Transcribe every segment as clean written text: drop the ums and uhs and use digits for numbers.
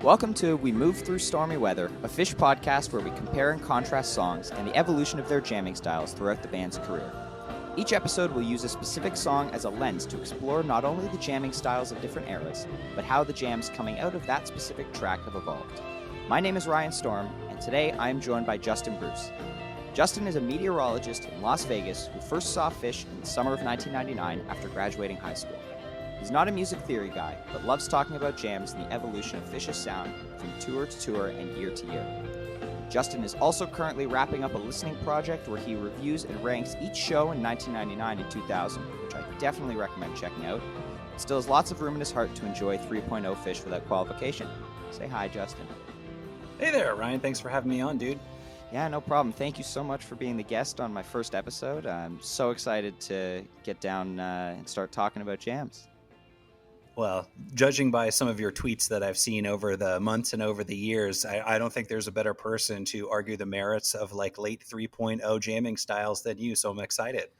Welcome to We Move Through Stormy Weather, a Phish podcast where we compare and contrast songs and the evolution of their jamming styles throughout the band's career. Each episode will use a specific song as a lens to explore not only the jamming styles of different eras, but how the jams coming out of that specific track have evolved. My name is Ryan Storm, and today I am joined by Justin Bruce. Justin is a meteorologist in Las Vegas who first saw Phish in the summer of 1999 after graduating high school. He's not a music theory guy, but loves talking about jams and the evolution of Phish's sound from tour to tour and year to year. Justin is also currently wrapping up a listening project where he reviews and ranks each show in 1999 and 2000, which I definitely recommend checking out. He still has lots of room in his heart to enjoy 3.0 Phish without qualification. Say hi, Justin. Hey there, Ryan. Thanks for having me on, dude. Yeah, no problem. Thank you so much for being the guest on my first episode. I'm so excited to get down and start talking about jams. Well, judging by some of your tweets that I've seen over the months and over the years, I don't think there's a better person to argue the merits of like late 3.0 jamming styles than you, so I'm excited.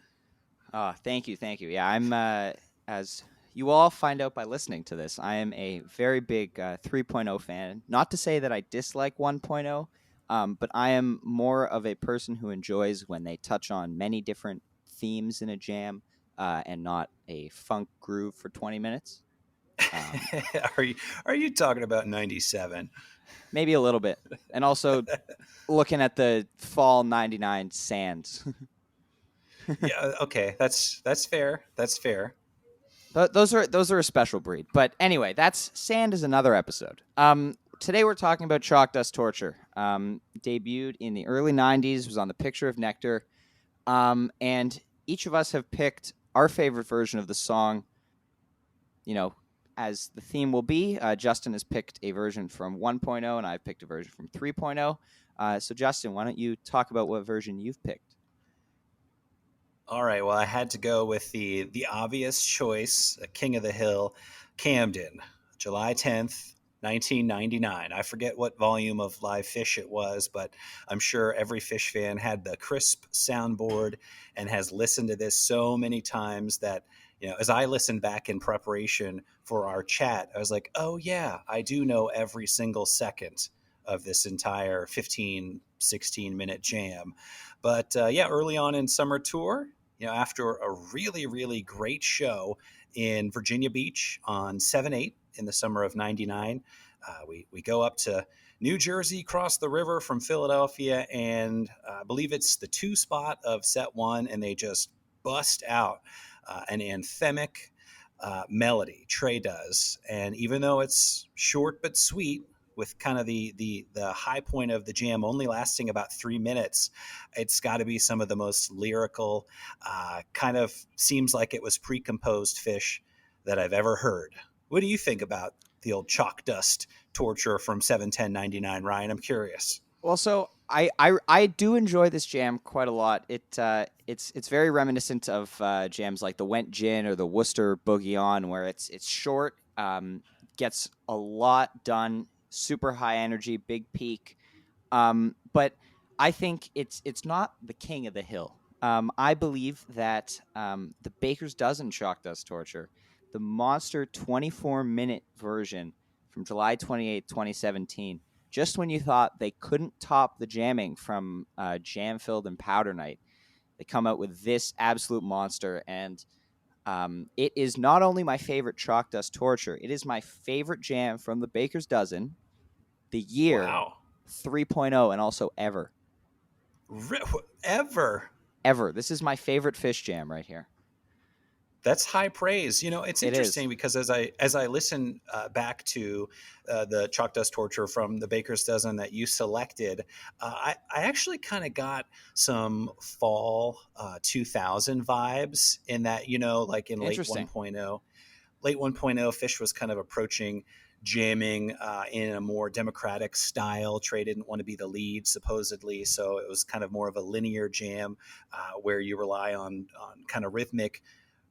Oh, thank you. Yeah, I'm, as you all find out by listening to this, I am a very big 3.0 fan. Not to say that I dislike 1.0, but I am more of a person who enjoys when they touch on many different themes in a jam and not a funk groove for 20 minutes. Are you talking about 97? Maybe a little bit. And also looking at the fall 99 sands. Yeah, okay. That's fair. That's fair. But those are a special breed. But anyway, that's sand is another episode. Today we're talking about Chalk Dust Torture. Debuted in the early 90s, was on the Picture of Nectar. And each of us have picked our favorite version of the song, as the theme will be. Justin has picked a version from 1.0, and I've picked a version from 3.0. So, Justin, why don't you talk about what version you've picked? All right. Well, I had to go with the obvious choice, King of the Hill, Camden, July 10th, 1999. I forget what volume of Live Phish it was, but I'm sure every Phish fan had the crisp soundboard and has listened to this so many times that, as I listened back in preparation for our chat, I was like, oh yeah, I do know every single second of this entire 15, 16-minute jam. But early on in summer tour, after a really, really great show in Virginia Beach on 7/8 in the summer of 99, we go up to New Jersey, cross the river from Philadelphia, and I believe it's the 2 spot of set 1, and they just bust out an anthemic melody. Trey does, and even though it's short but sweet, with kind of the high point of the jam only lasting about 3 minutes, it's got to be some of the most lyrical, kind of seems like it was pre-composed Phish that I've ever heard. What do you think about the old Chalk Dust Torture from 7/10/99, Ryan? I'm curious. Well, so I do enjoy this jam quite a lot. It's very reminiscent of jams like the Went Gin or the Worcester Boogie On, where it's short, gets a lot done, super high energy, big peak. But I think it's not the King of the Hill. I believe that the Baker's Dozen Chalk Dust Torture, the monster 24-minute version from July 28, 2017, just when you thought they couldn't top the jamming from Jam Filled and Powder Night, they come out with this absolute monster. And it is not only my favorite Chalk Dust Torture, it is my favorite jam from the Baker's Dozen, the year 3.0, and also ever. Ever. This is my favorite Phish jam right here. That's high praise. It's interesting because as I listen back to the Chalk Dust Torture from the Baker's Dozen that you selected, I actually kind of got some fall 2000 vibes in that, like in late 1.0. Late 1.0, Phish was kind of approaching jamming in a more democratic style. Trey didn't want to be the lead, supposedly, so it was kind of more of a linear jam where you rely on kind of rhythmic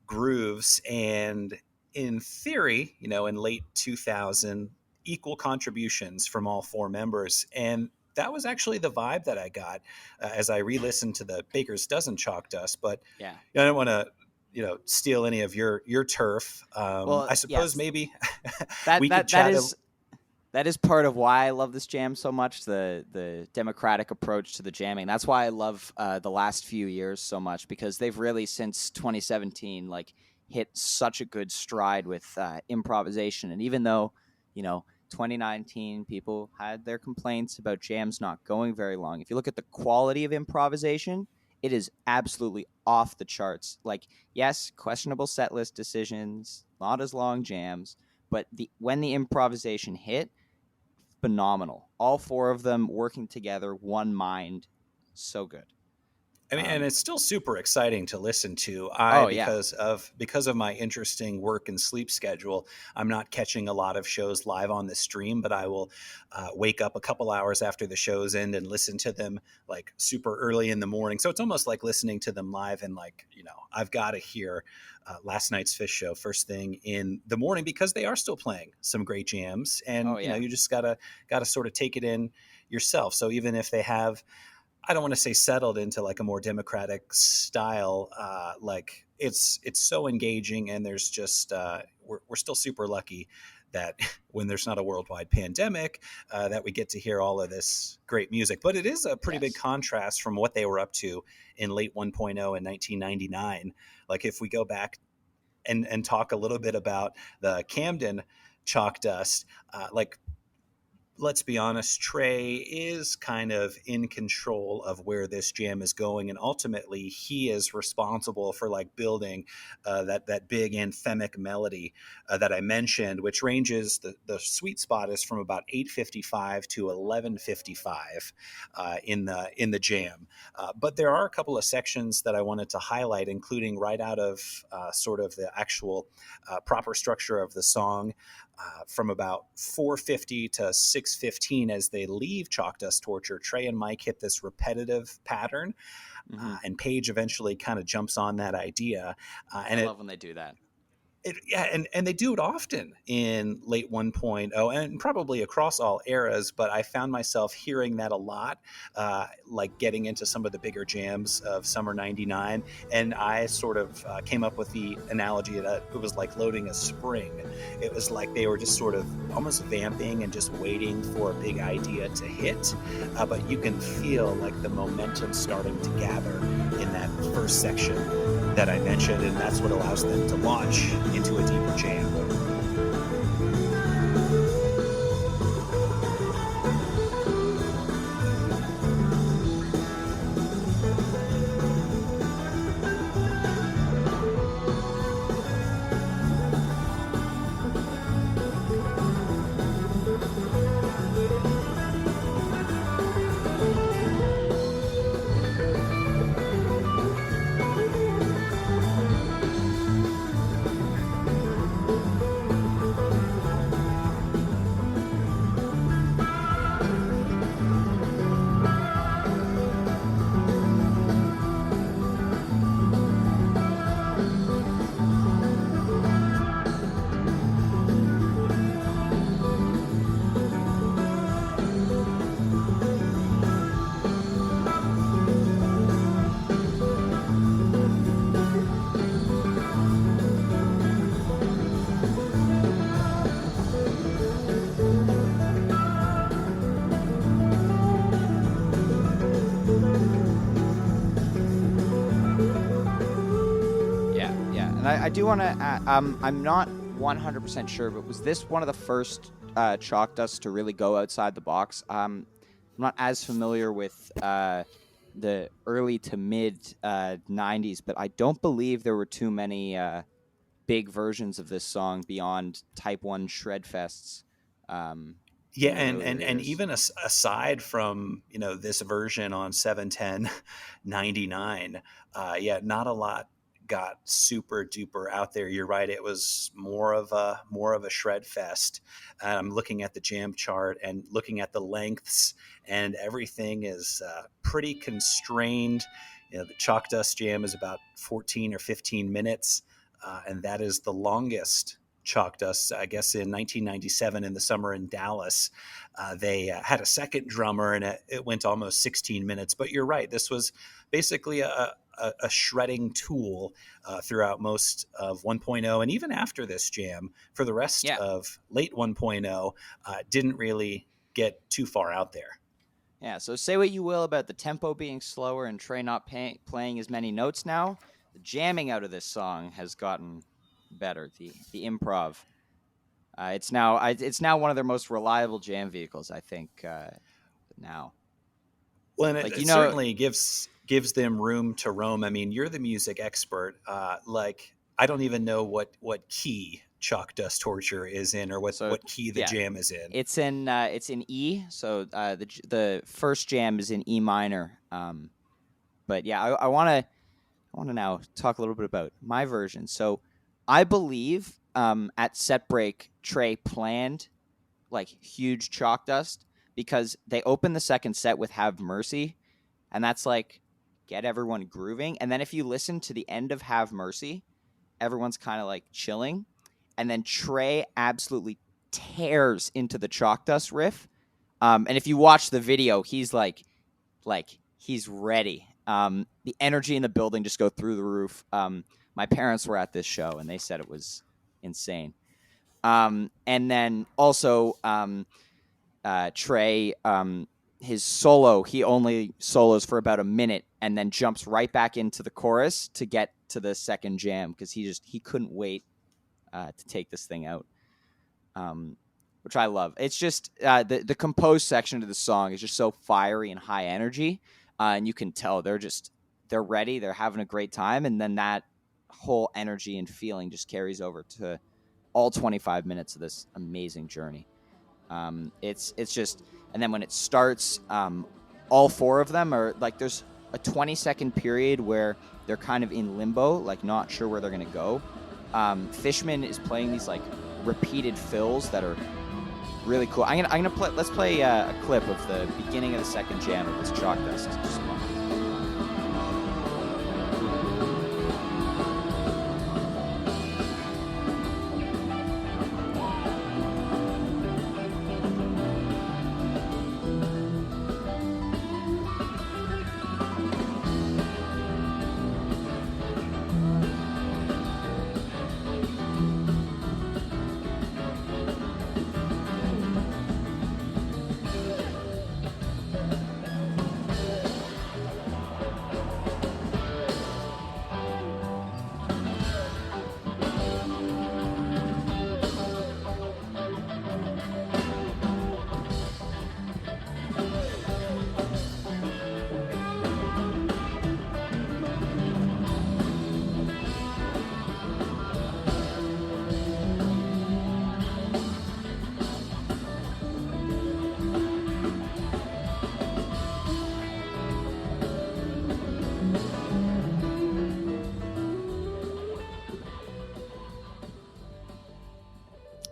grooves, and in theory, in late 2000, equal contributions from all 4 members. And that was actually the vibe that I got as I re-listened to the Baker's Dozen Chalk Dust. But yeah, I don't want to steal any of your turf. I suppose maybe we could chat. that is part of why I love this jam so much. The democratic approach to the jamming. That's why I love the last few years so much, because they've really, since 2017, like hit such a good stride with improvisation. And even though, 2019 people had their complaints about jams not going very long, if you look at the quality of improvisation, it is absolutely off the charts. Like, yes, questionable set list decisions, not as long jams, but when the improvisation hit, phenomenal. All four of them working together, one mind, so good. I mean, and Um, it's still super exciting to listen to. oh yeah, Because of my interesting work and sleep schedule, I'm not catching a lot of shows live on the stream, but I will wake up a couple hours after the shows end and listen to them like super early in the morning. So it's almost like listening to them live, and like, I've got to hear last night's Phish show first thing in the morning, because they are still playing some great jams, and oh yeah, you just gotta sort of take it in yourself. So even if they have, I don't want to say settled into like a more democratic style. Like it's so engaging, and there's just we're still super lucky that when there's not a worldwide pandemic, that we get to hear all of this great music. But it is a pretty big yes, contrast from what they were up to in late 1.0 in 1999. Like if we go back and talk a little bit about the Camden chalk dust, like, let's be honest, Trey is kind of in control of where this jam is going, and ultimately he is responsible for like building that big anthemic melody that I mentioned, which ranges, the sweet spot is from about 8:55 to 11:55 in the jam. But there are a couple of sections that I wanted to highlight, including right out of sort of the actual proper structure of the song. From about 4:50 to 6:15, as they leave Chalk Dust Torture, Trey and Mike hit this repetitive pattern, hmm and Paige eventually kind of jumps on that idea, I and love when they do that. yeah, and they do it often in late 1.0 and probably across all eras, but I found myself hearing that a lot, like getting into some of the bigger jams of summer 99. And I sort of came up with the analogy that it was like loading a spring. It was like they were just sort of almost vamping and just waiting for a big idea to hit, but you can feel like the momentum starting to gather in that first section that I mentioned, and that's what allows them to launch into a deeper jam. Yeah, yeah, and I do want to. I'm not 100% sure, but was this one of the first chalk dusts to really go outside the box? I'm not as familiar with the early to mid '90s, but I don't believe there were too many big versions of this song beyond Type One shred fests Yeah, in the and earlier and years. even aside from this version on 71099, yeah, not a lot got super duper out there. You're right; it was more of a shred fest. I'm looking at the jam chart and looking at the lengths, and everything is pretty constrained. The Chalk Dust Jam is about 14 or 15 minutes, and that is the longest Chalk Dust, I guess, in 1997 in the summer in Dallas. They had a second drummer, and it went almost 16 minutes. But you're right, this was basically a shredding tool throughout most of 1.0, and even after this jam, for the rest Yeah. of late 1.0, didn't really get too far out there. Yeah, so say what you will about the tempo being slower and Trey not playing as many notes now. The jamming out of this song has gotten better. The improv, it's now one of their most reliable jam vehicles. I think now, Well, and like it you know, certainly gives them room to roam. I mean, you're the music expert. Like, I don't even know what key Chalk Dust Torture is in, or so what key the yeah, jam is in. it's in E. So the first jam is in E minor. But yeah, I want to now talk a little bit about my version. So I believe at set break, Trey planned like huge chalk dust because they opened the second set with Have Mercy, and that's like get everyone grooving. And then if you listen to the end of Have Mercy, everyone's kind of like chilling. And then Trey absolutely tears into the chalk dust riff. And if you watch the video, like he's ready. The energy in the building just go through the roof. My parents were at this show and they said it was insane. And then also Trey, his solo, he only solos for about a minute and then jumps right back into the chorus to get to the second jam because he couldn't wait to take this thing out. Which I love. It's just the composed section of the song is just so fiery and high energy, and you can tell they're ready, they're having a great time, and then that whole energy and feeling just carries over to all 25 minutes of this amazing journey. It's just, and then when it starts, all four of them are like there's a 20-second period where they're kind of in limbo, like not sure where they're gonna go. Fishman is playing these like repeated fills that are really cool. I'm gonna play. Let's play a clip of the beginning of the second jam of this chalk dust.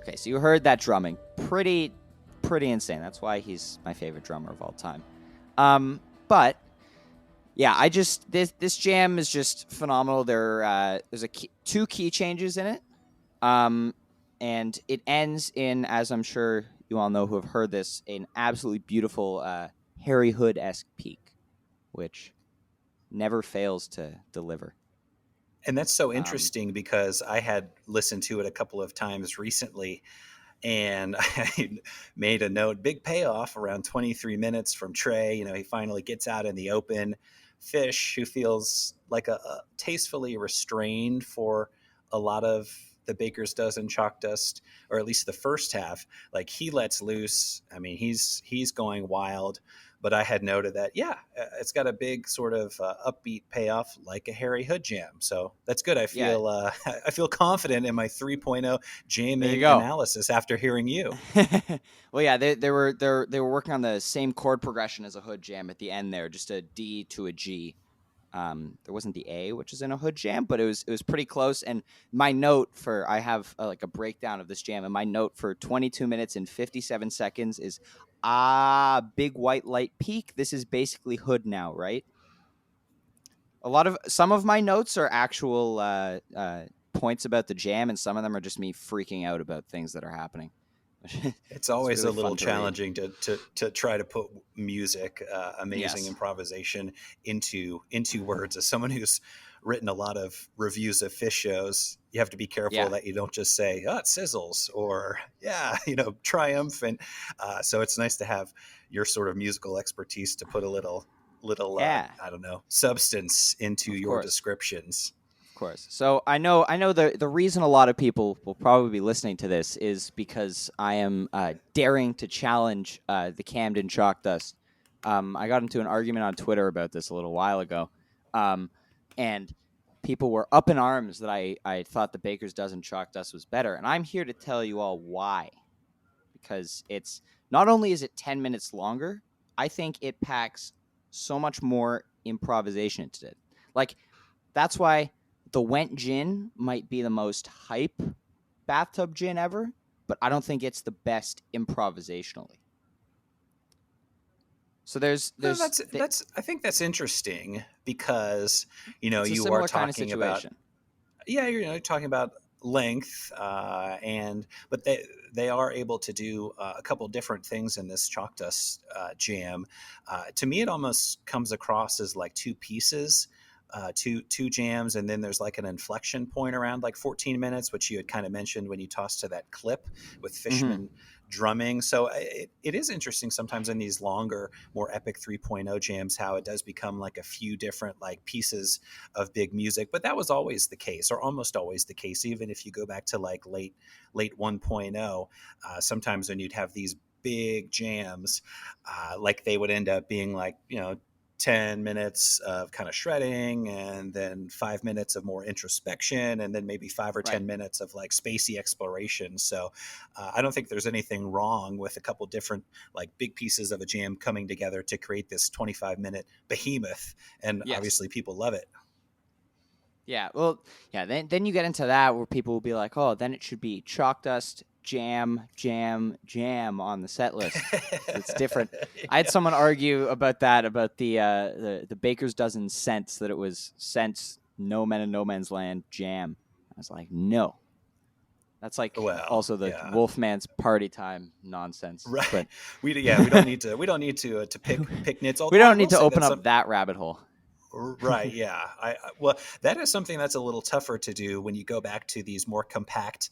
Okay, so you heard that drumming, pretty insane. That's why he's my favorite drummer of all time. But yeah, this jam is just phenomenal. There's two key changes in it, um, and it ends in, as I'm sure you all know who have heard this, an absolutely beautiful Harry Hood-esque peak, which never fails to deliver. And that's so Um, interesting because I had listened to it a couple of times recently, and I made a note, big payoff around 23 minutes from Trey. You know, he finally gets out in the open. Phish, who feels like a tastefully restrained for a lot of the Baker's Dozen Chalk Dust, or at least the first half, like he lets loose. I mean, he's going wild. But I had noted that, yeah, it's got a big sort of upbeat payoff, like a Harry Hood jam. So that's good. I yeah, feel I feel confident in my 3.0 there you jamming go. analysis after hearing you. Well, yeah, they were working on the same chord progression as a Hood jam at the end there, just a D to a G. There wasn't the A, which is in a Hood jam, but it was pretty close. And my note for I have like a breakdown of this jam, and my note for 22 minutes and 57 seconds is big white light peak. This is basically Hood now, right? Some of my notes are actual points about the jam, and some of them are just me freaking out about things that are happening. It's It's always a really little fun to read. challenging to try to put music, amazing Yes. improvisation into words. As someone who's written a lot of reviews of fish shows, you have to be careful Yeah. that you don't just say, "Oh, it sizzles," or "Yeah, triumphant." So it's nice to have your sort of musical expertise to put a little Yeah. I don't know, substance into Of your course. descriptions. Of course. So I know the reason a lot of people will probably be listening to this is because I am daring to challenge the Camden chalk dust. I got into an argument on Twitter about this a little while ago, and people were up in arms that I thought the Baker's dozen chalk dust was better, and I'm here to tell you all why. Because it's not only is it 10 minutes longer, I think it packs so much more improvisation into it. Like that's why the Went Gin might be the most hype bathtub gin ever, but I don't think it's the best improvisationally. So No, that's I think that's interesting because it's a you are similar kind of talking about, situation. yeah, you're talking about length, and but they are able to do a couple different things in this chalk dust jam. To me, it almost comes across as like two pieces. Two jams, and then there's like an inflection point around like 14 minutes, which you had kind of mentioned when you tossed to that clip with Mm-hmm. Fishman drumming. So it is interesting sometimes in these longer, more epic 3.0 jams how it does become like a few different like pieces of big music. But that was always the case, or almost always the case, even if you go back to like late 1.0. Sometimes when you'd have these big jams, like they would end up being like 10 minutes of kind of shredding, and then 5 minutes of more introspection, and then maybe 5 or 10 Right. minutes of like spacey exploration. So I don't think there's anything wrong with a couple different like big pieces of a jam coming together to create this 25-minute behemoth. And Yes. obviously people love it. Yeah. Well, yeah. Then you get into that where people will be like, "Oh, then it should be chalk dust, jam, jam, jam on the set list." It's different. I had Yeah. someone argue about that about the Baker's dozen cents that it was cents no men in no man's land jam. I was like, no, that's like Well, also the yeah. Wolfman's party time nonsense. Right. But We don't need to pick nits. we Although I don't will need to say open that's up that rabbit hole. right. Yeah. Well, that is something that's a little tougher to do when you go back to these more compact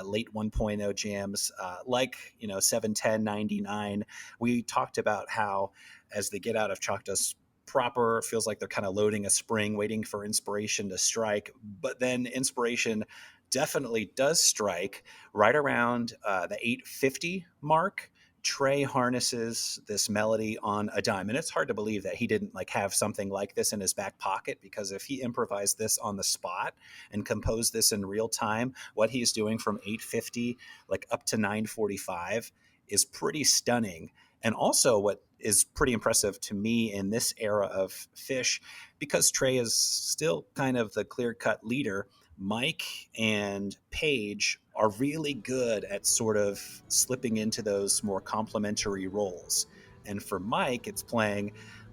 late 1.0 jams, like 71099. We talked about how as they get out of chalk dust proper, it feels like they're kind of loading a spring, waiting for inspiration to strike. But then inspiration definitely does strike right around the 850 mark. Trey harnesses this melody on a dime, and it's hard to believe that he didn't like have something like this in his back pocket, because if he improvised this on the spot and composed this in real time, what he's doing from 850 like up to 945 is pretty stunning. And also what is pretty impressive to me in this era of Phish, because Trey is still kind of the clear-cut leader, Mike and Paige are really good at sort of slipping into those more complementary roles. And for Mike, it's playing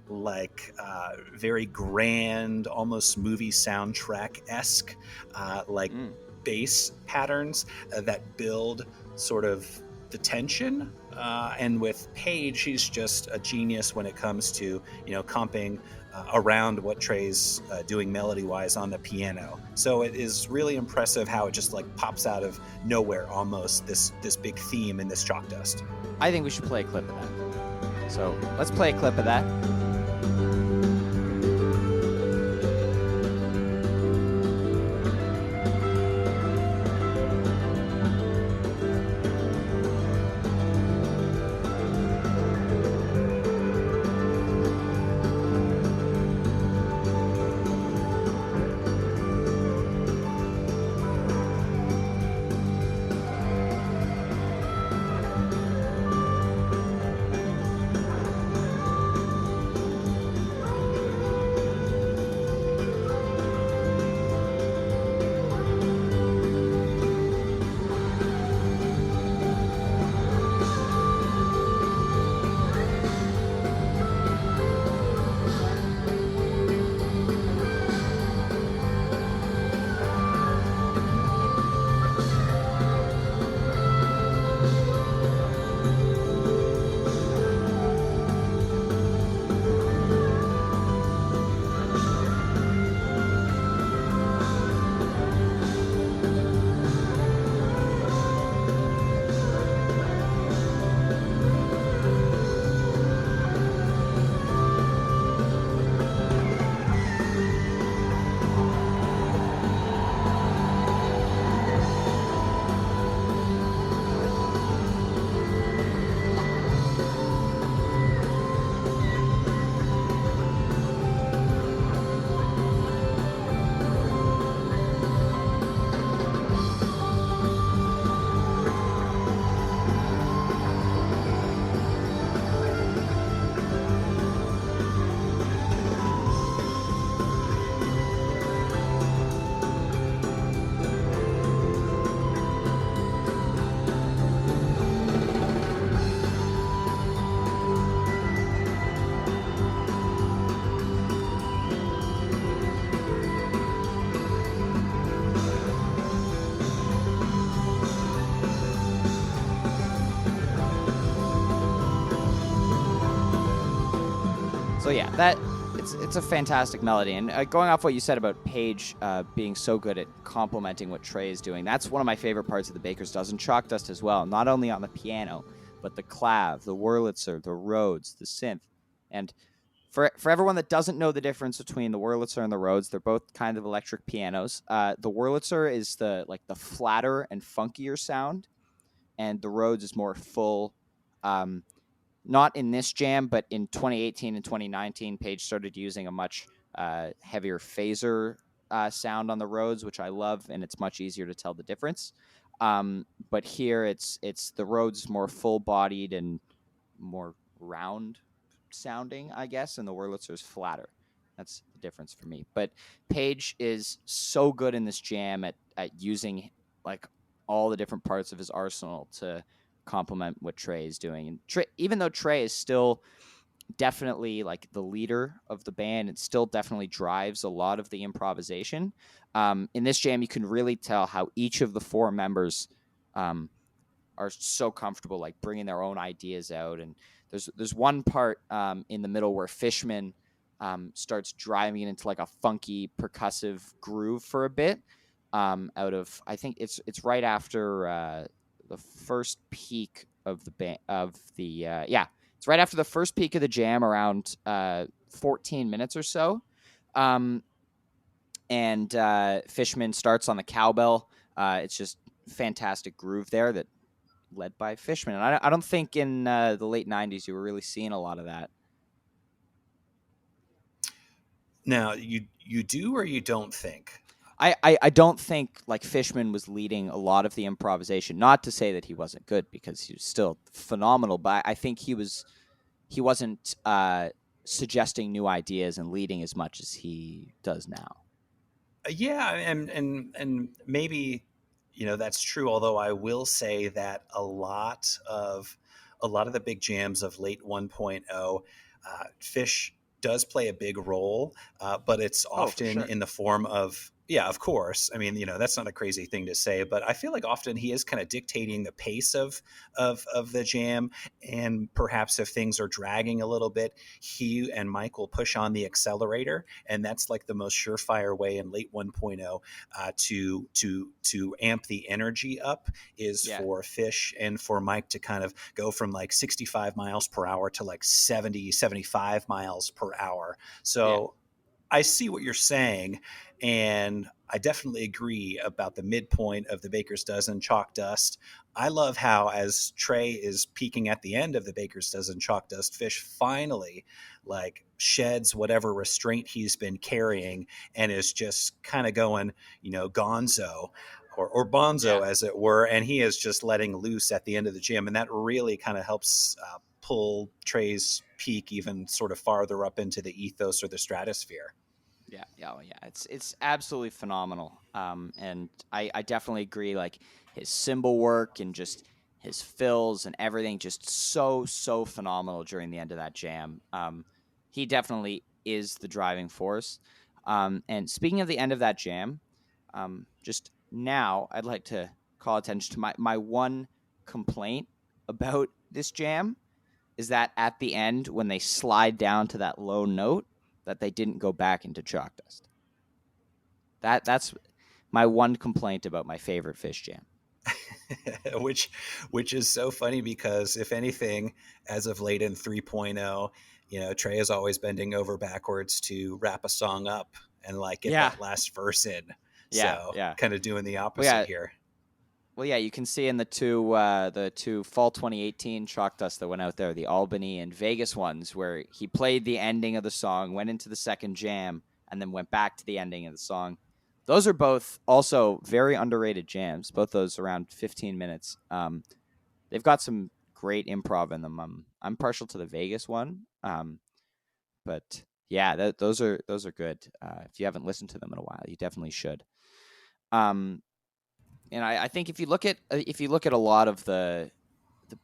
like very grand, almost movie soundtrack esque, like Mm. bass patterns that build sort of the tension. And with Paige, she's just a genius when it comes to comping around what Trey's doing melody wise on the piano. So it is really impressive how it just like pops out of nowhere almost, this big theme in this chalk dust. I think we should play a clip of that. So let's play a clip of that. So yeah, that it's a fantastic melody. And going off what you said about Page being so good at complementing what Trey is doing, that's one of my favorite parts of the Baker's Dozen Chalk Dust as well. Not only on the piano, but the clav, the Wurlitzer, the Rhodes, the synth, and for everyone that doesn't know the difference between the Wurlitzer and the Rhodes, they're both kind of electric pianos. The Wurlitzer is the flatter and funkier sound, and the Rhodes is more full. Not in this jam, but in 2018 and 2019, Page started using a much heavier phaser sound on the Rhodes, which I love, and it's much easier to tell the difference. But here, it's the Rhodes more full bodied and more round sounding, I guess, and the Wurlitzer's flatter. That's the difference for me. But Page is so good in this jam at using like all the different parts of his arsenal to complement what Trey is doing. And Trey, even though Trey is still definitely like the leader of the band, it still definitely drives a lot of the improvisation. In this jam, you can really tell how each of the four members are so comfortable like bringing their own ideas out. And there's one part in the middle where Fishman starts driving it into like a funky percussive groove for a bit. Out of I think it's right after the first peak of the band of the yeah, it's right after the first peak of the jam, around 14 minutes or so. Um, and Fishman starts on the cowbell. It's just fantastic groove there that led by Fishman. And I don't think in the late 90s you were really seeing a lot of that. Now, you do or you don't think? I don't think like Fishman was leading a lot of the improvisation. Not to say that he wasn't good, because he was still phenomenal, but I think he wasn't suggesting new ideas and leading as much as he does now. Yeah, and maybe that's true. Although I will say that a lot of the big jams of late 1.0, Fish does play a big role, but it's Oh, for often sure. in the form of, yeah, of course. I mean, that's not a crazy thing to say, but I feel like often he is kind of dictating the pace of the jam, and perhaps if things are dragging a little bit, he and Mike will push on the accelerator, and that's like the most surefire way in late 1.0 to amp the energy up, is Yeah. for Fish and for Mike to kind of go from like 65 miles per hour to like 70, 75 miles per hour. Yeah. So I see what you're saying, and I definitely agree about the midpoint of the Baker's Dozen Chalk Dust. I love how, as Trey is peaking at the end of the Baker's Dozen Chalk Dust, Fish finally like sheds whatever restraint he's been carrying and is just kind of going, gonzo or bonzo, Yeah. as it were, and he is just letting loose at the end of the gym, and that really kind of helps pull Trey's peak even sort of farther up into the ethos or the stratosphere. Yeah, yeah, oh, yeah. It's absolutely phenomenal. And I definitely agree. Like his cymbal work and just his fills and everything, just so phenomenal during the end of that jam. He definitely is the driving force. And speaking of the end of that jam, just now I'd like to call attention to my one complaint about this jam is that at the end, when they slide down to that low note, that they didn't go back into chalk dust. That's my one complaint about my favorite Phish jam. which which is so funny, because if anything, as of late in 3.0, Trey is always bending over backwards to wrap a song up and like get Yeah, that last verse in. yeah, So yeah. kind of doing the Well, opposite yeah, here. well, yeah. You can see in the two fall 2018 chalk dust that went out there, the Albany and Vegas ones, where he played the ending of the song, went into the second jam, and then went back to the ending of the song. Those are both also very underrated jams. Both those around 15 minutes. They've got some great improv in them. I'm partial to the Vegas one, but yeah, those are good. If you haven't listened to them in a while, you definitely should. Um, and I think if you look at a lot of the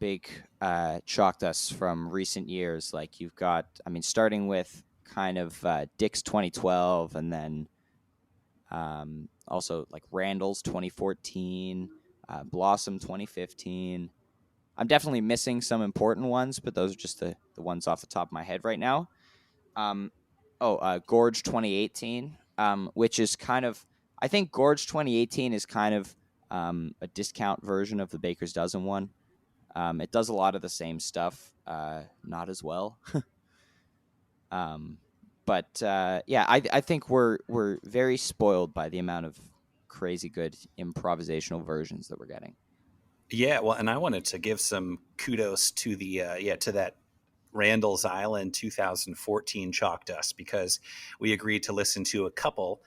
big chalk dusts from recent years, like you've got, I mean, starting with kind of Dick's 2012, and then also like Randall's 2014, Blossom 2015. I'm definitely missing some important ones, but those are just the ones off the top of my head right now. Um, Gorge 2018, which is kind of, I think Gorge 2018 is kind of a discount version of the Baker's Dozen one. It does a lot of the same stuff, not as well. um, but yeah, I think we're very spoiled by the amount of crazy good improvisational versions that we're getting. Yeah, well, and I wanted to give some kudos to the to that Randall's Island 2014 Chalk Dust, because we agreed to listen to a couple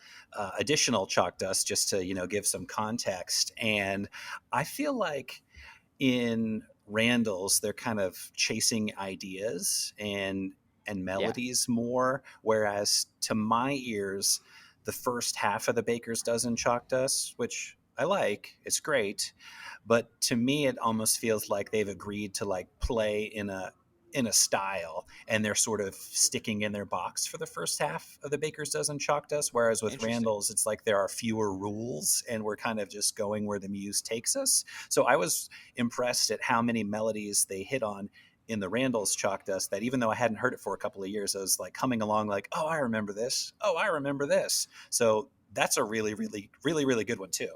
additional Chalk Dust just to give some context. And I feel like in Randall's they're kind of chasing ideas and Yeah, melodies more, whereas to my ears the first half of the Baker's Dozen Chalk Dust, which I like, it's great, but to me it almost feels like they've agreed to like play in a style, and they're sort of sticking in their box for the first half of the Baker's Dozen Chalk Dust, whereas with interesting. Randall's it's like there are fewer rules and we're kind of just going where the muse takes us. So I was impressed at how many melodies they hit on in the Randall's Chalk Dust, that even though I hadn't heard it for a couple of years, I was like coming along like, oh, I remember this, oh, I remember this. So that's a really really really really good one too.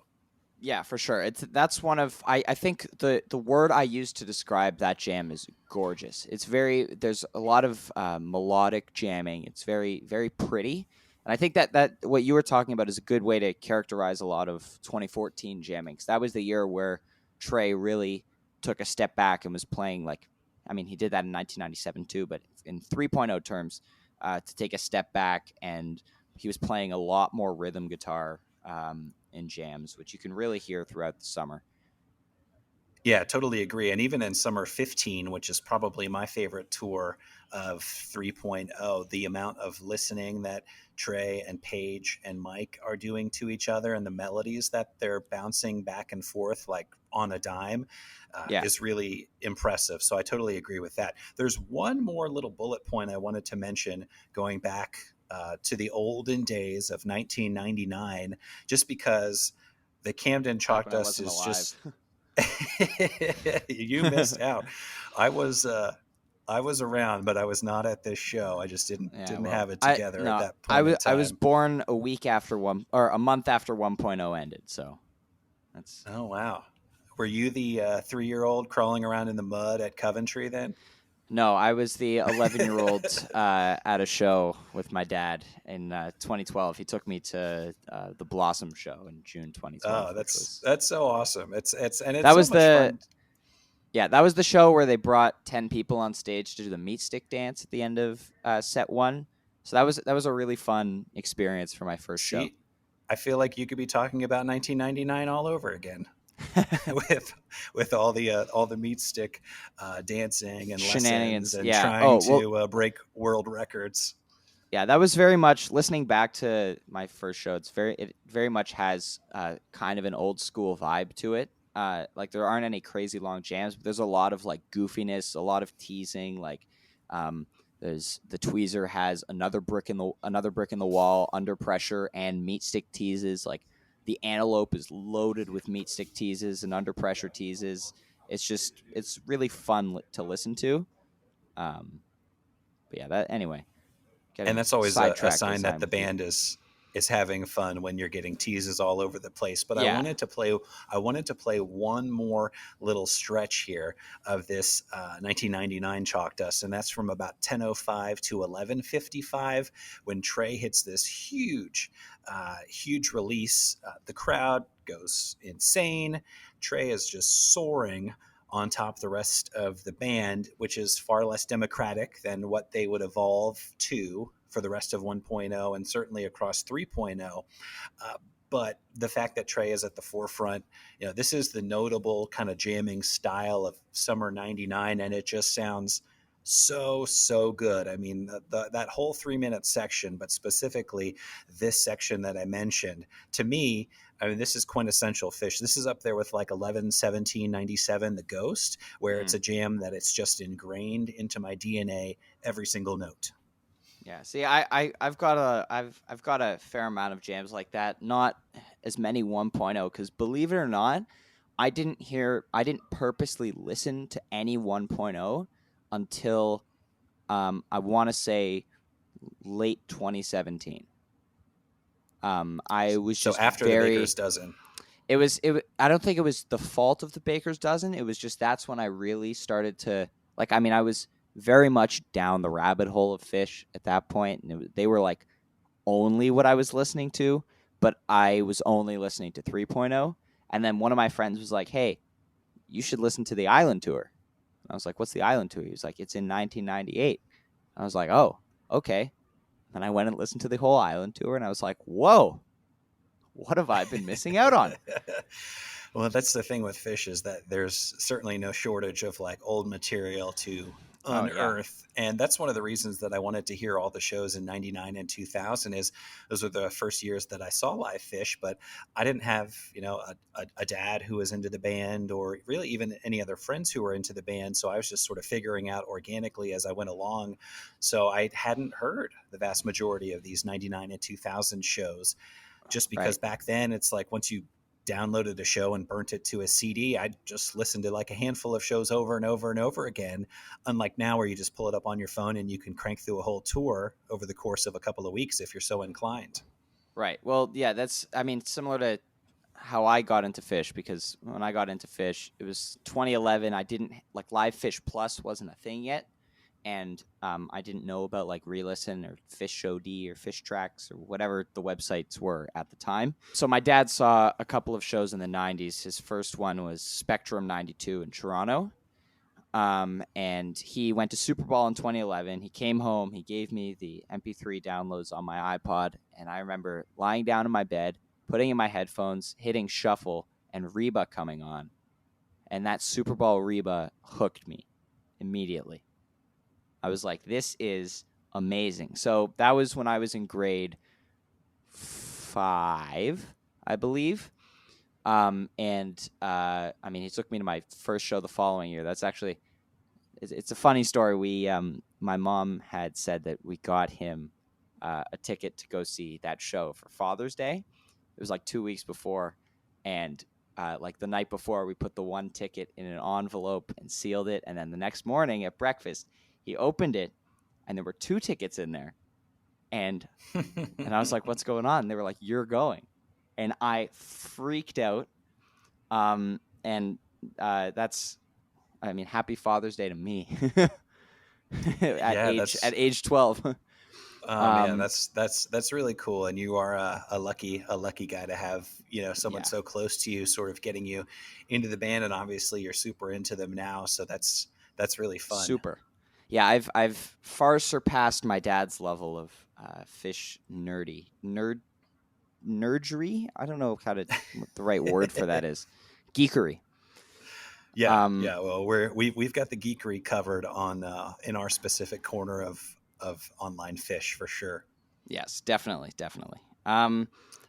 Yeah, for sure. That's one of, I think the word I use to describe that jam is gorgeous. It's very, there's a lot of melodic jamming. It's very pretty, and I think that what you were talking about is a good way to characterize a lot of 2014 jamming. 'Cause that was the year where Trey really took a step back and was playing like, I mean, he did that in 1997 too, but in 3.0 terms, to take a step back, and he was playing a lot more rhythm guitar in jams, which you can really hear throughout the summer. Yeah, totally agree. And even in summer 15, which is probably my favorite tour of 3.0, the amount of listening that Trey and Paige and Mike are doing to each other and the melodies that they're bouncing back and forth like on a dime Yeah, is really impressive. So I totally agree with that. There's one more little bullet point I wanted to mention going back to the olden days of 1999, just because the Camden back Chalk when I Dust wasn't is alive. just you missed out. I was I was around, but I was not at this show. I just didn't Yeah, didn't well, have it together at that I point was in I was time. born a week after one, or a month after 1.0 ended, so that's Oh wow. Were you the 3-year-old crawling around in the mud at Coventry then? no. I was the 11-year-old at a show with my dad in 2012. He took me to the Blossom show in June 2012, Oh, which was that's so awesome. It's and it's that so was much the fun. yeah, that was the show where they brought 10 people on stage to do the meat stick dance at the end of set one. So that was a really fun experience for my first show. See, I feel like you could be talking about 1999 all over again. with all the meat stick dancing and lessons Shenanigans. and Yeah. trying Oh, well, to break world records. yeah, that was very much listening back to my first show. It very much has kind of an old school vibe to it. Like there aren't any crazy long jams, but there's a lot of like goofiness, a lot of teasing. Like, um, there's the tweezer has another brick in the wall, under pressure, and meat stick teases. Like the antelope is loaded with meat stick teases and under pressure teases. It's really fun to listen to. Um, but yeah, that anyway, And getting that's always a sidetracked sign as that I'm the speaking. band is having fun when you're getting teases all over the place. But Yeah. I wanted to play one more little stretch here of this 1999 Chalk Dust, and that's from about 10:05 to 11:55 when Trey hits this huge release. The crowd goes insane. Trey is just soaring on top of the rest of the band, which is far less democratic than what they would evolve to for the rest of 1.0 and certainly across 3.0. Uh, but the fact that Trey is at the forefront, this is the notable kind of jamming style of summer 99, and it just sounds so good. I mean, that whole 3 minute section, but specifically this section that I mentioned, to me, I mean, this is quintessential Phish. This is up there with like 11/17/97, The Ghost, where it's Mm. a jam that it's just ingrained into my DNA, every single note. Yeah. See, I've got a fair amount of jams like that. Not as many 1.0 because believe it or not, I didn't purposely listen to any 1.0 until I want to say late 2017. I was So just after the Baker's dozen. I don't think it was the fault of the baker's dozen. It was just that's when I really started to like. I mean, I was very much down the rabbit hole of Phish at that point, and they were like only what I was listening to, but I was only listening to 3.0. And then one of my friends was like, "Hey, you should listen to the Island Tour." And I was like, "What's the Island Tour?" He was like, "It's in 1998." I was like, "Oh, okay." And I went and listened to the whole Island Tour, and I was like, "Whoa, what have I been missing out on?" Well, that's the thing with Phish is that there's certainly no shortage of like old material to Oh yeah, unearth. And that's one of the reasons that I wanted to hear all the shows in 99 and 2000 is those were the first years that I saw live Phish, but I didn't have, a dad who was into the band or really even any other friends who were into the band. So I was just sort of figuring out organically as I went along. So I hadn't heard the vast majority of these 99 and 2000 shows just because right. back then it's like once you downloaded a show and burnt it to a CD, I just listened to like a handful of shows over and over and over again. Unlike now where you just pull it up on your phone and you can crank through a whole tour over the course of a couple of weeks if you're so inclined. Right. Well, yeah, I mean, similar to how I got into Phish, because when I got into Phish, it was 2011. I didn't like Live Phish Plus wasn't a thing yet. And I didn't know about like Relisten or Phish Show D or Phish Tracks or whatever the websites were at the time. So my dad saw a couple of shows in the 90s. His first one was Spectrum 92 in Toronto. And he went to Super Bowl in 2011. He came home. He gave me the MP3 downloads on my iPod. And I remember lying down in my bed, putting in my headphones, hitting shuffle, and Reba coming on. And that Super Bowl Reba hooked me immediately. I was like, this is amazing. So that was when I was in grade 5, I believe. I mean, he took me to my first show the following year. That's actually, it's a funny story. My mom had said that we got him a ticket to go see that show for Father's Day. It was like 2 weeks before, and like the night before, we put the one ticket in an envelope and sealed it. And then the next morning at breakfast, he opened it, and there were 2 tickets in there. And I was like, "What's going on?" And they were like, "You're going," and I freaked out. That's, I mean, happy Father's Day to me at Yeah, at age 12. oh man, that's really cool. And you are a lucky guy to have, someone Yeah, so close to you sort of getting you into the band. And obviously you're super into them now. So that's really fun. super. Yeah, I've far surpassed my dad's level of Phish nerdgery. I don't know what the right word for that is. Geekery. Yeah, Um, yeah. Well, we've got the geekery covered on in our specific corner of online Phish for sure. yes, definitely, definitely.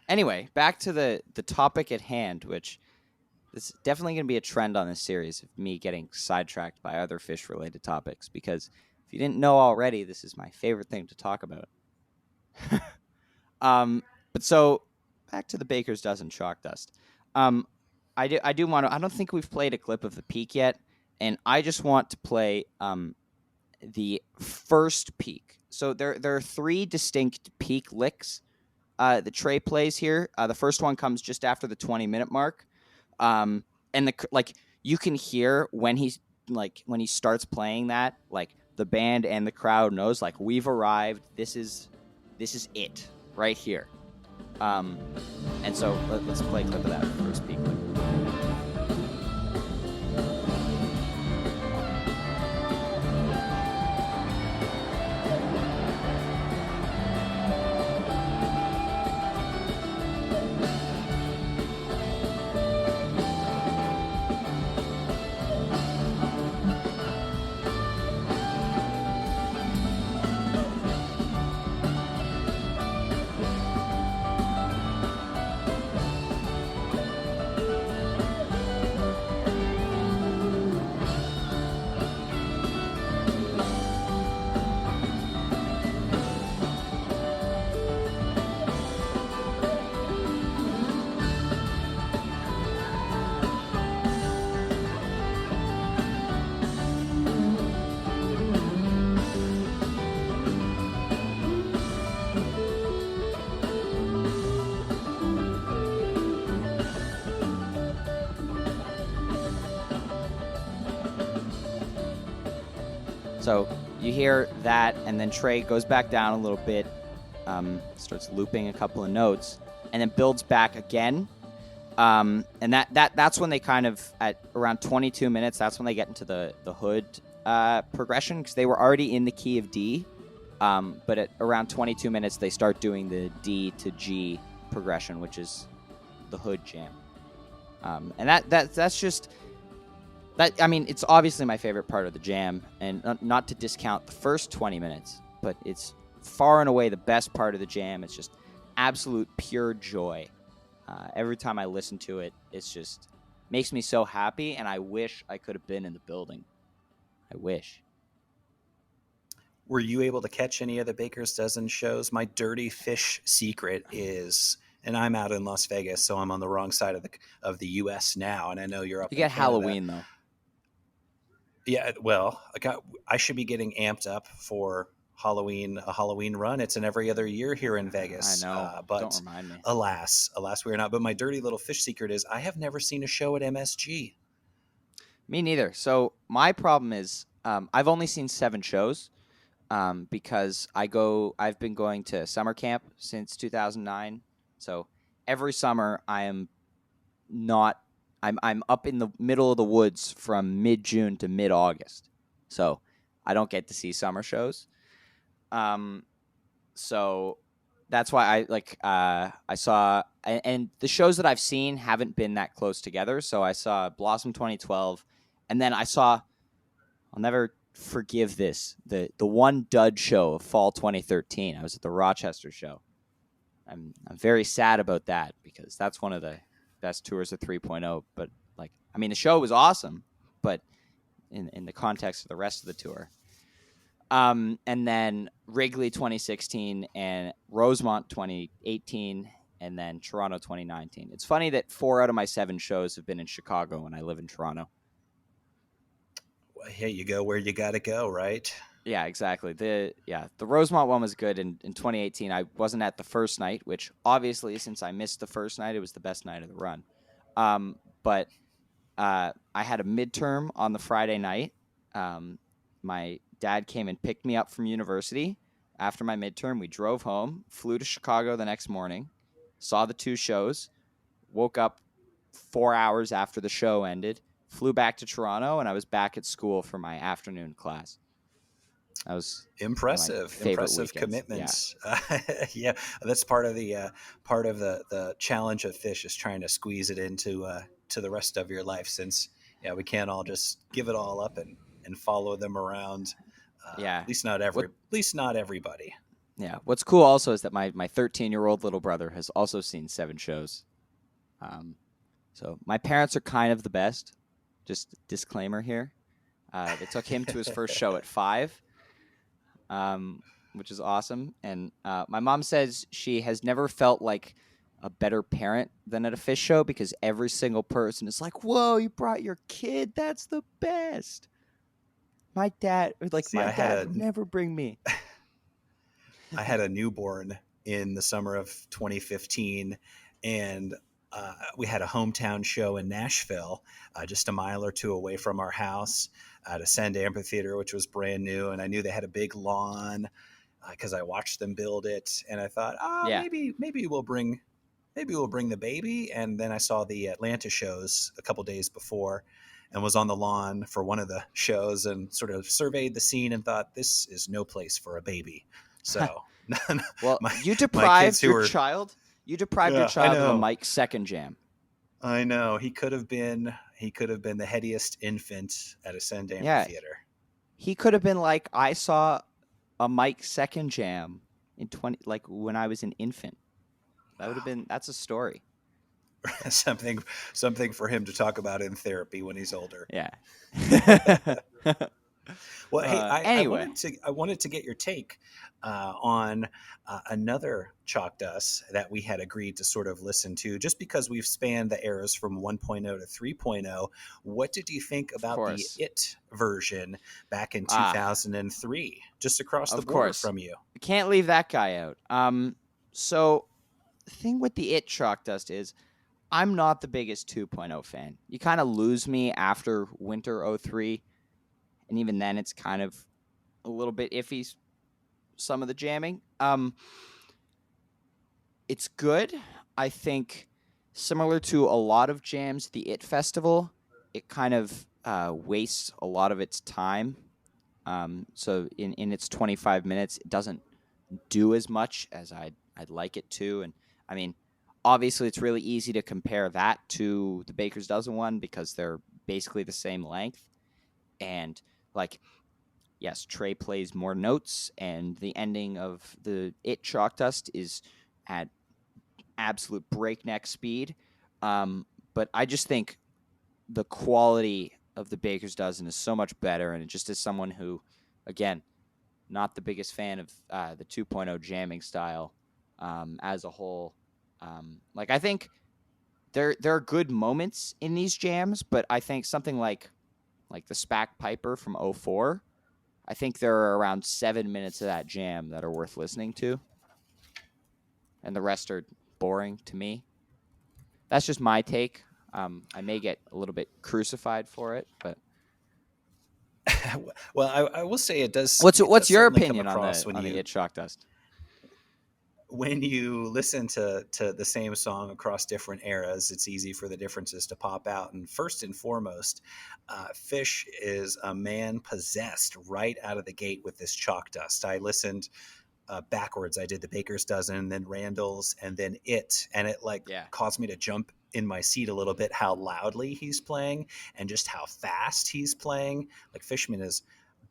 Anyway, back to the topic at hand, which is definitely going to be a trend on this series of me getting sidetracked by other Phish related topics. Because if you didn't know already, this is my favorite thing to talk about. um, but so back to the Baker's Dozen Chalk Dust. Um, I do want to. I don't think we've played a clip of the peak yet, and I just want to play the first peak. So there are 3 distinct peak licks that Trey plays here. The first one comes just after the 20-minute mark, and you can hear when when he starts playing that, like the band and the crowd knows like we've arrived. This is it right here. And so let's play a clip of that first peak lick. So you hear that, and then Trey goes back down a little bit, starts looping a couple of notes, and then builds back again. And that's when they kind of, at around 22 minutes, that's when they get into the hood progression, because they were already in the key of D. But at around 22 minutes, they start doing the D to G progression, which is the hood jam. And that's just that. I mean, it's obviously my favorite part of the jam, and not to discount the first 20 minutes, but it's far and away the best part of the jam. It's just absolute pure joy. Every time I listen to it, it's just makes me so happy, and I wish I could have been in the building. I wish. Were you able to catch any of the Baker's Dozen shows? My dirty Phish secret is, and I'm out in Las Vegas, so I'm on the wrong side of the U.S. now, and I know you're up You in get Canada. Halloween though. Yeah, well, I should be getting amped up for a Halloween run. It's an every other year here in Vegas. I know. But Don't remind me. alas, we are not. But my dirty little Phish secret is I have never seen a show at MSG. Me neither. So my problem is I've only seen 7 shows because I've been going to summer camp since 2009. So every summer I'm up in the middle of the woods from mid-June to mid-August. So I don't get to see summer shows. So that's why I saw, and the shows that I've seen haven't been that close together. So I saw Blossom 2012, and then I'll never forgive this, the one dud show of fall 2013. I was at the Rochester show. I'm very sad about that, because that's one of the best tours of 3.0. But the show was awesome, but in the context of the rest of the tour. And then Wrigley 2016 and Rosemont 2018, and then Toronto 2019. It's funny that 4 out of my 7 shows have been in Chicago, and I live in Toronto. Well, hey, you go where you got to go, right? Yeah, exactly. The Rosemont one was good. In 2018, I wasn't at the first night, which obviously, since I missed the first night, it was the best night of the run. But I had a midterm on the Friday night. My dad came and picked me up from university after my midterm. We drove home, flew to Chicago the next morning, saw the 2 shows, woke up 4 hours after the show ended, flew back to Toronto, and I was back at school for my afternoon class. That was impressive weekends. Commitments. Yeah, that's part of the challenge of Phish, is trying to squeeze it into to the rest of your life, since we can't all just give it all up and follow them around. At least not everybody. Yeah. What's cool also is that my 13-year-old little brother has also seen 7 shows. So my parents are kind of the best. Just disclaimer here. They took him to his first show at 5. Which is awesome. And my mom says she has never felt like a better parent than at a Phish show, because every single person is like, "Whoa, you brought your kid? That's the best." My dad would never bring me. I had a newborn in the summer of 2015, and we had a hometown show in Nashville, just a mile or 2 away from our house, at Ascend Amphitheater, which was brand new. And I knew they had a big lawn because I watched them build it. And I thought, maybe we'll bring the baby. And then I saw the Atlanta shows a couple days before, and was on the lawn for one of the shows and sort of surveyed the scene and thought, this is no place for a baby. So, well, you deprived your child. You deprived your child of a Mike's second jam. I know. He could have been the headiest infant at Ascend Amphitheater. Yeah. He could have been like, I saw a Mike's second jam in when I was an infant. That would have been, that's a story. something for him to talk about in therapy when he's older. Yeah. Well, hey, anyway, I wanted to get your take on another Chalk Dust that we had agreed to sort of listen to, just because we've spanned the eras from 1.0 to 3.0. What did you think about the It version back in 2003, just across the border from you? Can't leave that guy out. So the thing with the It Chalk Dust is, I'm not the biggest 2.0 fan. You kind of lose me after Winter 03. And even then, it's kind of a little bit iffy. Some of the jamming. It's good. I think similar to a lot of jams, the It Festival, it kind of wastes a lot of its time. So in its 25 minutes, it doesn't do as much as I'd like it to. And I mean, obviously, it's really easy to compare that to the Baker's Dozen one because they're basically the same length. And like, yes, Trey plays more notes, and the ending of the It Chalk Dust is at absolute breakneck speed. But I just think the quality of the Baker's Dozen is so much better, and it just as someone who, again, not the biggest fan of the 2.0 jamming style as a whole. Like I think there are good moments in these jams, but I think something like the Spack Piper from '04, I think there are around 7 minutes of that jam that are worth listening to, and the rest are boring to me. That's just my take. I may get a little bit crucified for it, but Well, I will say it what's does your certainly come opinion across on the It Shock Dust? when you listen to the same song across different eras. It's easy for the differences to pop out. And first and foremost, Phish is a man possessed right out of the gate with this chalk dust. I listened backwards. I did the Baker's Dozen, then Randall's, and then It, and it like Yeah, caused me to jump in my seat a little bit. How loudly he's playing and just how fast he's playing. Like Fishman is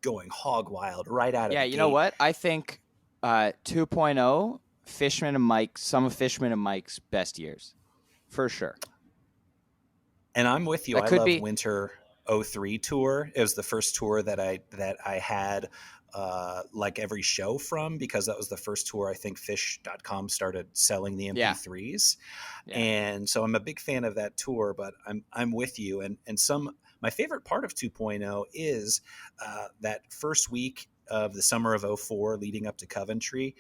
going hog wild right out of yeah. the You know gate. what? I think 2.0 Fishman and Mike, some of Fishman and Mike's best years, for sure. And I'm with you. That I could love be. Winter '03 tour. It was the first tour that I had like every show from, because that was the first tour I think Phish.com started selling the Yeah, MP3s. yeah. And so I'm a big fan of that tour. But I'm with you. And some my favorite part of 2.0 is that first week of the summer of '04 leading up to Coventry.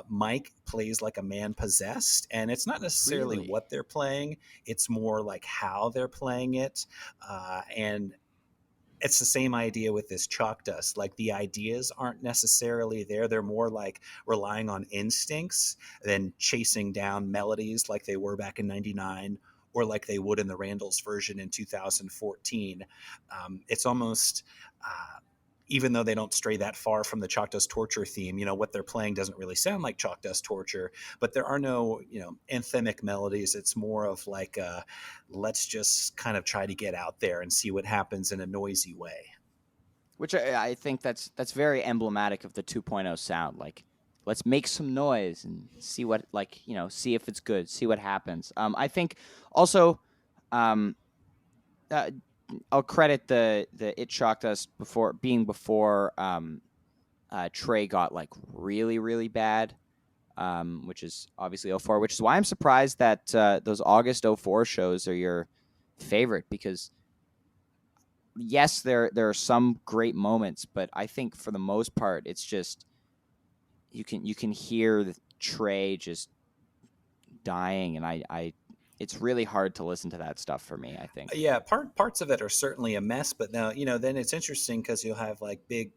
Mike plays like a man possessed, and it's not necessarily Really, what they're playing, it's more like how they're playing it. And it's the same idea with this chalk dust. Like the ideas aren't necessarily there. They're more like relying on instincts than chasing down melodies like they were back in '99, or like they would in the Randall's version in 2014. It's almost, even though they don't stray that far from the Chalk Dust Torture theme, what they're playing doesn't really sound like Chalk Dust Torture, but there are no, anthemic melodies. It's more of like, let's just kind of try to get out there and see what happens in a noisy way. which I think that's very emblematic of the 2.0 sound. Like, let's make some noise and see what see if it's good, see what happens. I think also, um, uh, I'll credit the It Shocked Us before Trey got like really really bad, which is obviously '04, which is why I'm surprised that those August '04 shows are your favorite, because yes, there are some great moments, but I think for the most part, it's just you can hear the Trey just dying, and I it's really hard to listen to that stuff for me. I think. Yeah, parts of it are certainly a mess, but now, then it's interesting because you'll have like big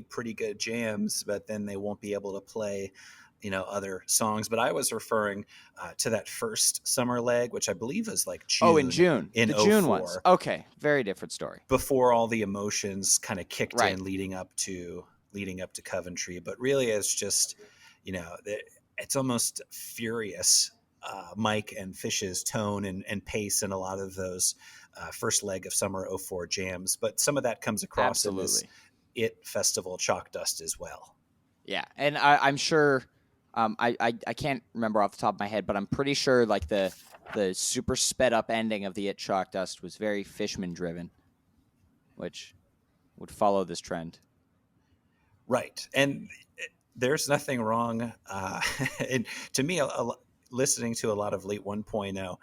pretty good jams, but then they won't be able to play other songs. But I was referring to that first summer leg, which I believe was like Oh, in June June, in the June ones. '04, Okay, very different story. before all the emotions kind of kicked Right. in leading up to Coventry. But really, it's just, it's almost furious. Mike and Fish's tone and pace in a lot of those first leg of summer '04 jams, but some of that comes across in this Absolutely. It Festival chalk dust as well. Yeah, and I'm sure. I can't remember off the top of my head, but I'm pretty sure like the super sped up ending of the It Chalk Dust was very Fishman driven, which would follow this trend. Right. And there's nothing wrong. And to me, listening to a lot of late 1.0,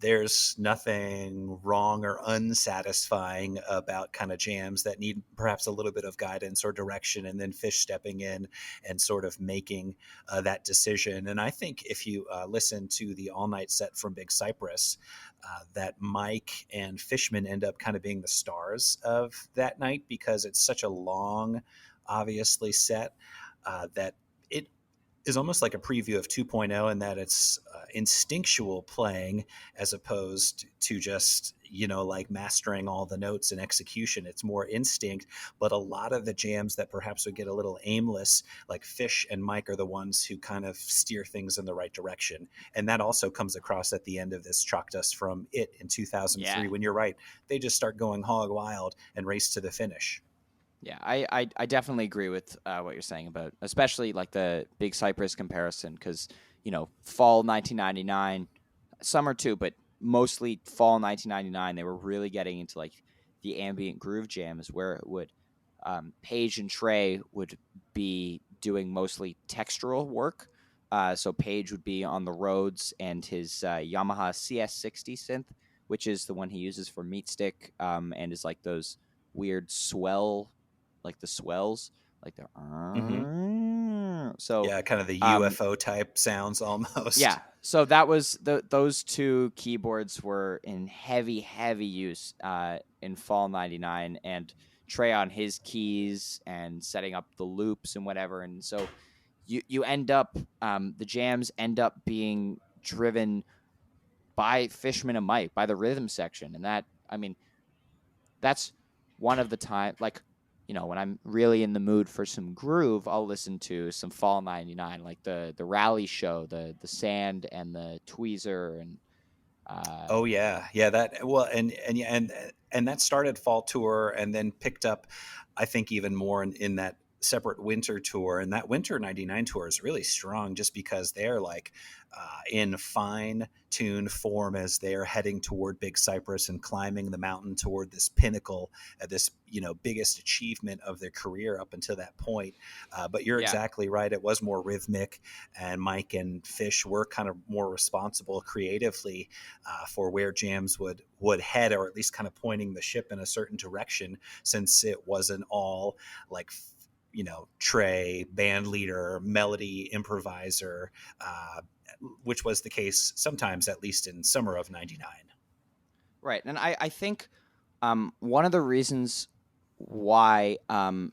there's nothing wrong or unsatisfying about kind of jams that need perhaps a little bit of guidance or direction, and then Phish stepping in and sort of making that decision. And I think if you listen to the all night set from Big Cypress, that Mike and Fishman end up kind of being the stars of that night, because it's such a long, obviously set, that it is almost like a preview of 2.0 in that it's instinctual playing as opposed to just, like mastering all the notes and execution. It's more instinct, but a lot of the jams that perhaps would get a little aimless, like Fish and Mike, are the ones who kind of steer things in the right direction. And that also comes across at the end of this Chalk Dust from It in Yeah. 2003, when you're right, they just start going hog wild and race to the finish. Yeah, I definitely agree with what you're saying about, especially like the Big Cypress comparison, because fall 1999, summer too, but mostly fall 1999, they were really getting into like the ambient groove jams where it would Page and Trey would be doing mostly textural work. So Page would be on the Rhodes and his Yamaha CS60 synth, which is the one he uses for Meat Stick, and is like those weird swell, like the swells, like the Hmm. so Yeah, kind of the um, UFO type sounds almost. yeah. So that was those two keyboards were in heavy use in fall '99, and Trey on his keys and setting up the loops and whatever, and so you end up the jams end up being driven by Fishman and Mike, by the rhythm section, and that, I mean, that's one of the time, like, when I'm really in the mood for some groove, I'll listen to some fall 99, like the rally show, the sand and the tweezer, and Oh yeah, yeah. That well, and that started fall tour, and then picked up, I think, even more in that separate winter tour. And that winter '99 tour is really strong, just because they're like in fine tuned form as they're heading toward Big Cypress and climbing the mountain toward this pinnacle, this biggest achievement of their career up until that point. But you're yeah, exactly right; it was more rhythmic, and Mike and Fish were kind of more responsible creatively for where jams would head, or at least kind of pointing the ship in a certain direction, since it wasn't all like Trey, band leader, melody improviser, which was the case sometimes, at least in summer of '99. right. And I think one of the reasons why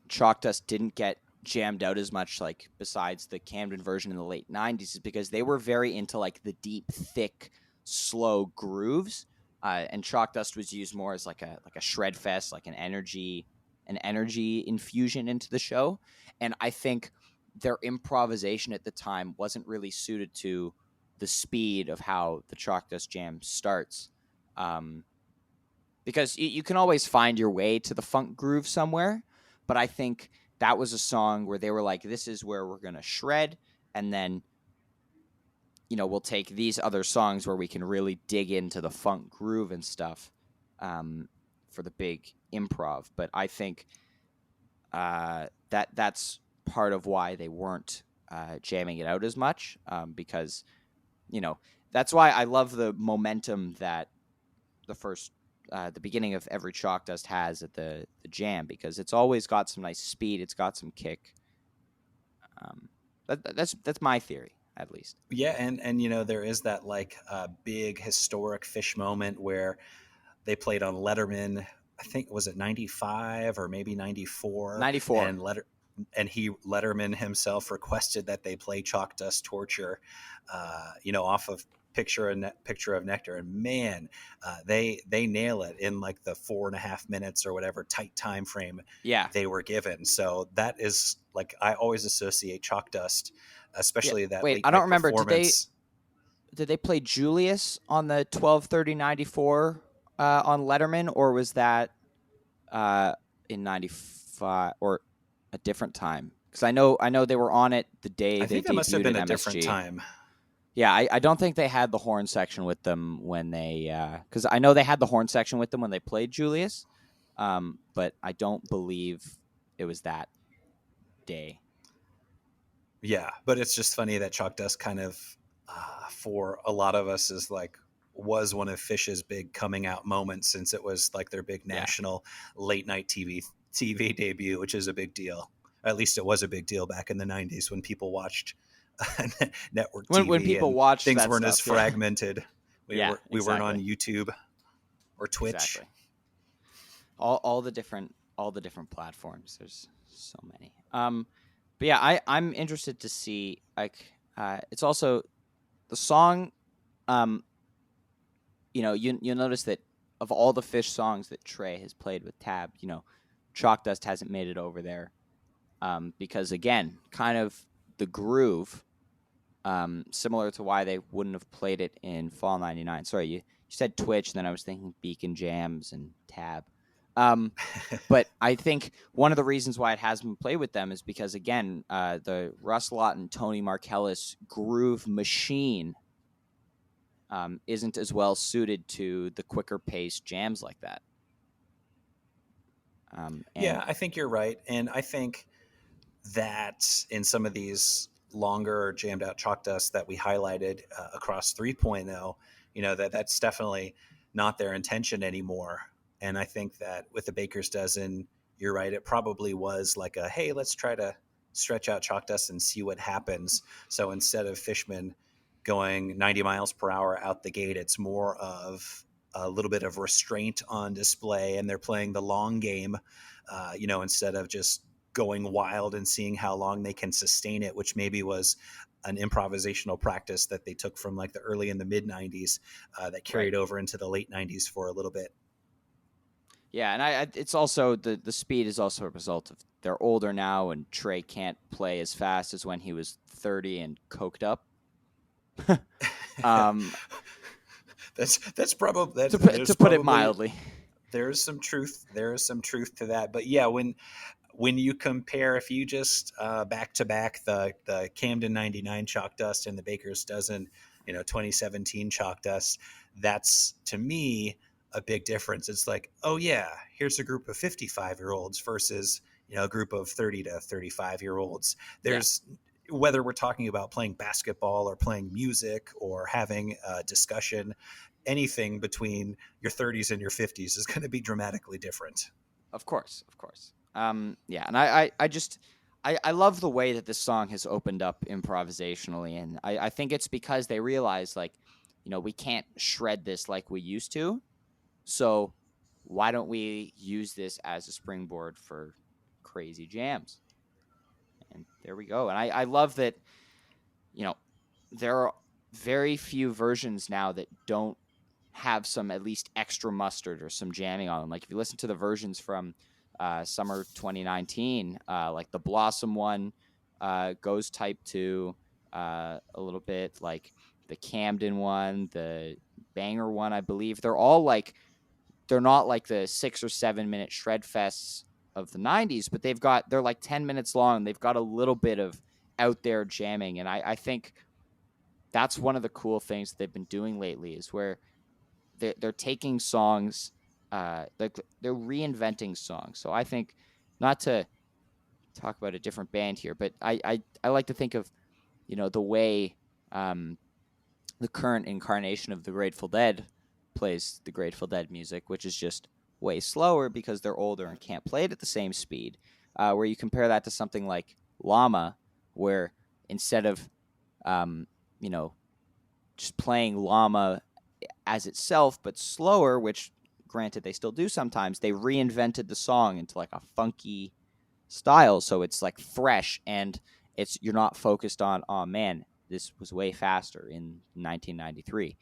Chalk Dust didn't get jammed out as much, like besides the Camden version in the late '90s, is because they were very into like the deep, thick, slow grooves, and Chalk Dust was used more as like a shred fest, like an energy infusion into the show. And I think their improvisation at the time wasn't really suited to the speed of how the Chalk Dust Jam starts. Um, because you can always find your way to the funk groove somewhere. But I think that was a song where they were like, this is where we're going to shred. And then, we'll take these other songs where we can really dig into the funk groove and stuff for the big improv. But I think that's part of why they weren't jamming it out as much, because, that's why I love the momentum that the beginning of every Chalk Dust has at the jam, because it's always got some nice speed. It's got some kick. That's my theory, at least. Yeah, and there is that like big historic Fish moment where they played on Letterman. I think, was it '95 or maybe '94, 94. and Letterman himself requested that they play Chalk Dust Torture, off of Picture of Nectar. And man, they nail it in like the 4.5 minutes or whatever tight time frame Yeah. they were given. So that is like, I always associate Chalk Dust, Yeah. especially that Wait, late I don't night remember. Did they performance. did they play Julius on the 12/30/94 on Letterman, or was that uh, in '95 or a different time? Because I know they were on it the day I they think that must have debuted been at a different MSG. time. Yeah, I don't think they had the horn section with them when they, because I know they had the horn section with them when they played Julius, but I don't believe it was that day. Yeah, but it's just funny that Chalk Dust kind of, for a lot of us, is like, was one of Phish's big coming out moments, since it was like their big Yeah. national late night TV debut, which is a big deal. At least it was a big deal back in the 90s when people watched network When TV people and watch things that weren't as stuff, yeah. fragmented. Yeah, We weren't on exactly. YouTube or Twitch. Exactly. All the different platforms. There's so many. But yeah, I'm interested to see, like, it's also the song. Um, you'll notice that of all the Phish songs that Trey has played with Tab, Chalk Dust hasn't made it over there, because again, kind of the groove, similar to why they wouldn't have played it in Fall '99. Sorry, you said Twitch, and then I was thinking Beacon Jams and Tab. But I think one of the reasons why it hasn't been played with them is because, again, the Russ Lott and Tony Markellis groove machine isn't as well suited to the quicker paced jams like that. Yeah, And I think you're right. And I think that in some of these longer jammed out chalk dust that we highlighted across 3.0, that's definitely not their intention anymore. And I think that with the Baker's Dozen, you're right, it probably was like a, hey, let's try to stretch out chalk dust and see what happens. So instead of Fishman going 90 miles per hour out the gate, it's more of a little bit of restraint on display, and they're playing the long game, instead of just going wild and seeing how long they can sustain it, which maybe was an improvisational practice that they took from like the early and the mid 90s that right. carried over into the late 90s for a little bit. Yeah, and it's also the speed is also a result of they're older now, and Trey can't play as fast as when he was 30 and coked up. um, that's probably to put it mildly. There's some truth to that. But yeah, when you compare, if you just back to back the Camden 99 chalk dust and the Baker's Dozen 2017 chalk dust, that's to me a big difference. It's like, oh yeah, here's a group of 55-year-olds versus a group of 30 to 35-year-olds. Yeah, There's, whether we're talking about playing basketball or playing music or having a discussion, anything between your 30s and your 50s is going to be dramatically different. of course, of course. Yeah, and I just I love the way that this song has opened up improvisationally, and I think it's because they realize, like, we can't shred this like we used to, so why don't we use this as a springboard for crazy jams? And there we go. And I love that, you know, there are very few versions now that don't have some at least extra mustard or some jamming on them. Like if you listen to the versions from summer 2019, like the Blossom one goes type 2 a little bit, like the Camden one, the Banger one, I believe. They're not like the 6 or 7 minute shred fests of the 90s, but they're like 10 minutes long. They've got a little bit of out there jamming. And I think that's one of the cool things that they've been doing lately is where they're taking songs, like they're reinventing songs. So I think, not to talk about a different band here, but I like to think of, the way um, the current incarnation of the Grateful Dead plays the Grateful Dead music, which is just way slower because they're older and can't play it at the same speed. Where you compare that to something like Llama, where instead of, um, you know, just playing Llama as itself, but slower, which granted they still do sometimes, they reinvented the song into like a funky style. So it's like fresh, and you're not focused on, oh man, this was way faster in 1993.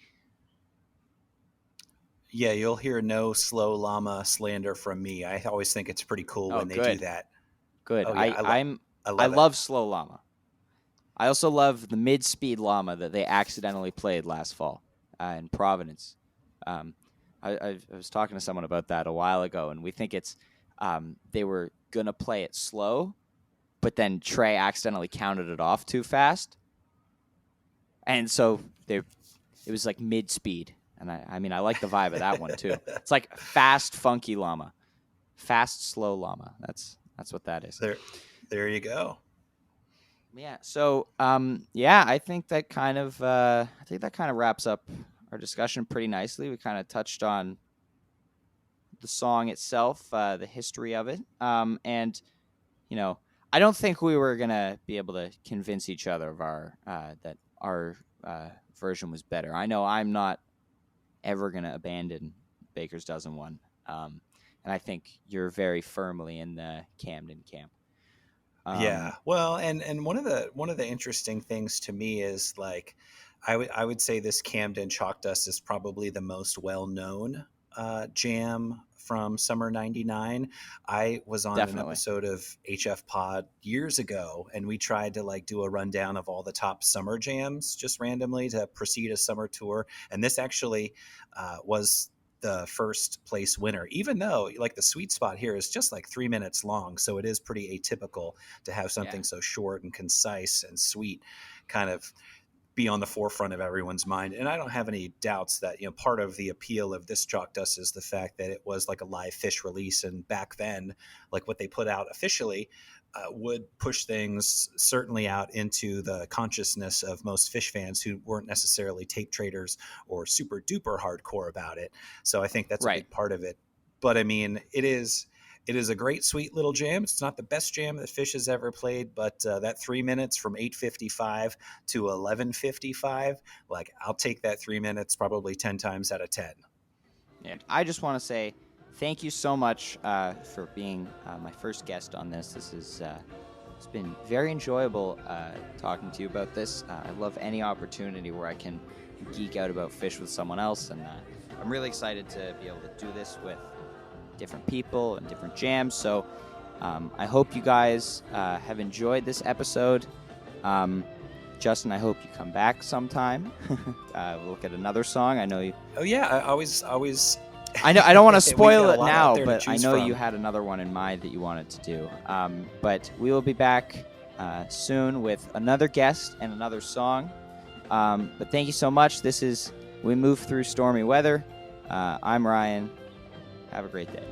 Yeah, you'll hear no slow llama slander from me. I always think it's pretty cool Oh, when they do good, that. good. Oh yeah, I I love it. love slow llama. I also love the mid-speed llama that they accidentally played last fall in Providence. Um, I was talking to someone about that a while ago, and we think it's they were gonna play it slow, but then Trey accidentally counted it off too fast, and so it was like mid-speed. And I mean, I like the vibe of that one too. It's like fast, funky llama, fast, slow llama. That's what that is. there, there you go. Yeah. So, yeah, I think that kind of wraps up our discussion pretty nicely. We kind of touched on the song itself, the history of it, and you know, I don't think we were gonna be able to convince each other of our that our version was better. I know I'm not ever gonna abandon Baker's Dozen One, and I think you're very firmly in the Camden camp. Yeah. Well, and one of the interesting things to me is like I would say this Camden Chalk Dust is probably the most well known jam from summer '99. I was on an Definitely, episode of HF Pod years ago, and we tried to like do a rundown of all the top summer jams just randomly to precede a summer tour, and this actually was the first place winner, even though like the sweet spot here is just like 3 minutes long. So it is pretty atypical to have yeah, something so short and concise and sweet kind of be on the forefront of everyone's mind. And I don't have any doubts that, part of the appeal of this Chalk Dust is the fact that it was like a live Phish release. And back then, like what they put out officially would push things certainly out into the consciousness of most Phish fans who weren't necessarily tape traders or super duper hardcore about it. So I think that's a right. big part of it. But I mean, it is a great, sweet little jam. It's not the best jam that Phish has ever played, but that 3 minutes from 8:55 to 11:55, like I'll take that 3 minutes probably 10 times out of 10. And I just want to say thank you so much for being my first guest on this. This is it's been very enjoyable talking to you about this. I love any opportunity where I can geek out about Phish with someone else, and I'm really excited to be able to do this with different people and different jams. So I hope you guys have enjoyed this episode. Justin, I hope you come back sometime. We'll look at another song. I know you. Oh yeah, I always. I know I don't want to We got spoil a it lot out now, there to but I choose know from. you had another one in mind that you wanted to do. But we will be back soon with another guest and another song. But thank you so much. We move through stormy weather. I'm Ryan. Have a great day.